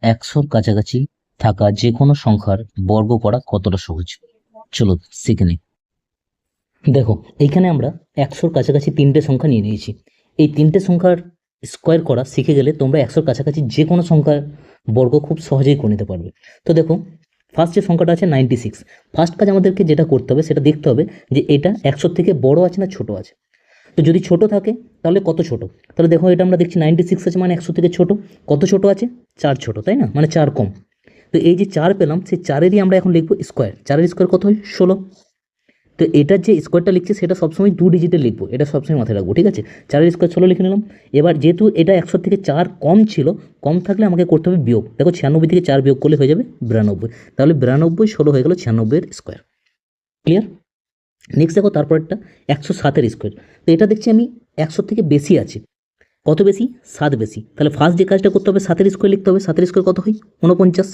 একশোর কাছাকাছি থাকা যে কোনো সংখ্যার বর্গ করা কতটা সহজ? চলো শিখে নিই। দেখো, এইখানে আমরা একশোর কাছাকাছি তিনটে সংখ্যা নিয়ে নিয়েছি। এই তিনটে সংখ্যার স্কোয়ার করা শিখে গেলে তোমরা একশোর কাছাকাছি যে কোনো সংখ্যার বর্গ খুব সহজেই করে নিতে পারবে। তো দেখো, ফার্স্ট যে সংখ্যাটা আছে 96। ফার্স্ট কাজ আমাদেরকে যেটা করতে হবে সেটা দেখতে হবে যে এটা একশোর থেকে বড় আছে না ছোট আছে। তো যদি ছোট থাকে তাহলে কত ছোট? তাহলে দেখো, এটা আমরা দেখছি 96 আছে মানে একশো থেকে ছোট। কত ছোট আছে? 4 ছোট, তাই না? মানে 4 কম। তো এই যে 4 পেলাম, সেই 4-এরই আমরা এখন লিখবো স্কোয়ার। 4-এর স্কোয়ার কত হয়? 16। তো এটার যে স্কোয়ারটা লিখছি সেটা সবসময় 2 ডিজিটে লিখবো, এটা সবসময় মাথায় রাখবো, ঠিক আছে? 4-এর স্কোয়ার 16 লিখে নিলাম। এবার যেহেতু এটা 100 থেকে 4 কম ছিল, কম থাকলে আমাকে করতে হবে বিয়োগ। দেখো, 96 থেকে 4 বিয়োগ করলে হয়ে যাবে 92। তাহলে 92 16 হয়ে গেল 96-এর স্কোয়ার। ক্লিয়ার? নেক্সট দেখো, তারপরটা 107-এর স্কোয়ার। তো এটা দেখছি আমি 100 থেকে বেশি আছে। কত বেশি? 7 বেশি। তাহলে ফার্স্ট যে কাজটা করতে হবে 7-এর স্কোয়ার লিখতে হবে। 7-এর স্কোয়ার কত হয়? 49,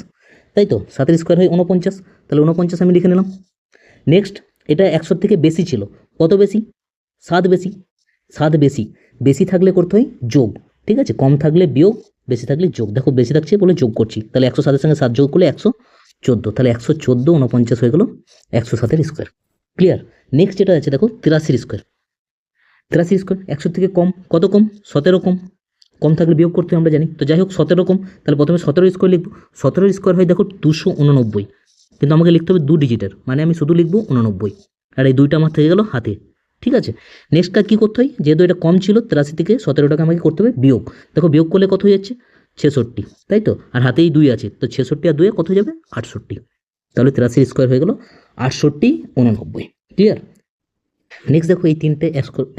তাই তো? 7-এর স্কোয়ার হয় 49। তাহলে 49 আমি লিখে নিলাম। নেক্সট, এটা 100 থেকে বেশি ছিল। কত বেশি? 7 বেশি। 7 বেশি। বেশি থাকলে করতে হয় যোগ, ঠিক আছে? কম থাকলে বিয়োগ, বেশি থাকলে যোগ। দেখো, বেশি থাকছে বলে যোগ করছি। তাহলে 107-এর সঙ্গে 7 যোগ করলে 114। তাহলে 114 49 হয়ে গেল 107-এর স্কোয়ার। ক্লিয়ার? নেক্সট যেটা আছে দেখো, 83-এর স্কোয়ার। 83 স্কোয়ার 100 থেকে কম। কত কম? 17 কম। কম থাকলে বিয়োগ করতে হয় আমরা জানি। তো যাই হোক, 17 কম। তাহলে প্রথমে 17 স্কোয়ার লিখবো। 17 স্কোয়ার হয় দেখো 289, কিন্তু আমাকে লিখতে হবে 2 ডিজিটের, মানে আমি শুধু লিখবো 89। আর এই দুইটা আমার থেকে গেল হাতে, ঠিক আছে? নেক্সট কাজ কী করতে হয়? যেহেতু এটা কম ছিল, 83 থেকে 17টাকে আমাকে করতে হবে বিয়োগ। দেখো, বিয়োগ করলে কত হয়ে যাচ্ছে? 66, তাই তো? আর হাতেই 2 আছে, তো 66 আর 2 কত হয়ে যাবে? 68। তাহলে 83 স্কোয়ার হয়ে গেল 68 89। ক্লিয়ার? নেক্সট দেখো, এই তিনটে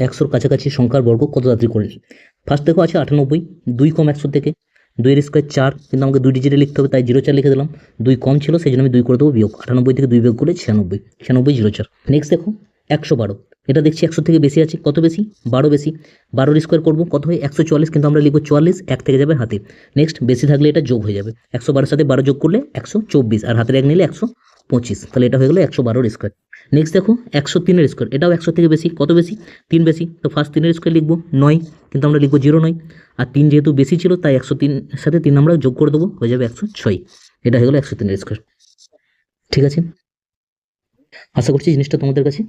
একশোর কাছাকাছি সংখ্যার বর্গ কত তাড়াতাড়ি করে নিই। ফার্স্ট দেখো আছে 98। 2 কম 100 থেকে। 2-এর স্কোয়ার 4, কিন্তু আমাকে 2 ডিজিটে লিখতে হবে, তাই 04 লিখে দিলাম। 2 কম ছিল, সেই জন্য আমি 2 করে দেবো বিয়োগ। 98 থেকে 2 বিয়োগ করলে 96। 96 04। নেক্সট দেখো 112। এটা দেখছি 100 থেকে বেশি আছে। কত বেশি? 12 বেশি। 12-এর স্কোয়ার করবো, কত হয়? 144, কিন্তু আমরা লিখবো 44। 1 থেকে যাবে হাতে। নেক্সট, বেশি থাকলে এটা যোগ হয়ে যাবে। 112-এর সাথে 12 যোগ করলে 124, আর হাতের 1 নিলে 125। তাহলে এটা হয়ে গেলো 112-এর স্কোয়ার। নেক্সট দেখো 103-এর স্কোয়ার। এটাও 100 থেকে বেশি। কত বেশি? 3 বেশি। তো ফার্স্ট 3-এর স্কোয়ার লিখবো 9, কিন্তু আমরা লিখবো 09। আর 3 যেহেতু বেশি ছিল, তাই 103-এর সাথে 3 আমরা যোগ করে দেবো, হয়ে যাবে 106। এটা হয়ে গেলো 103-এর স্কোয়ার। ঠিক আছে? আশা করছি জিনিসটা তোমাদের কাছে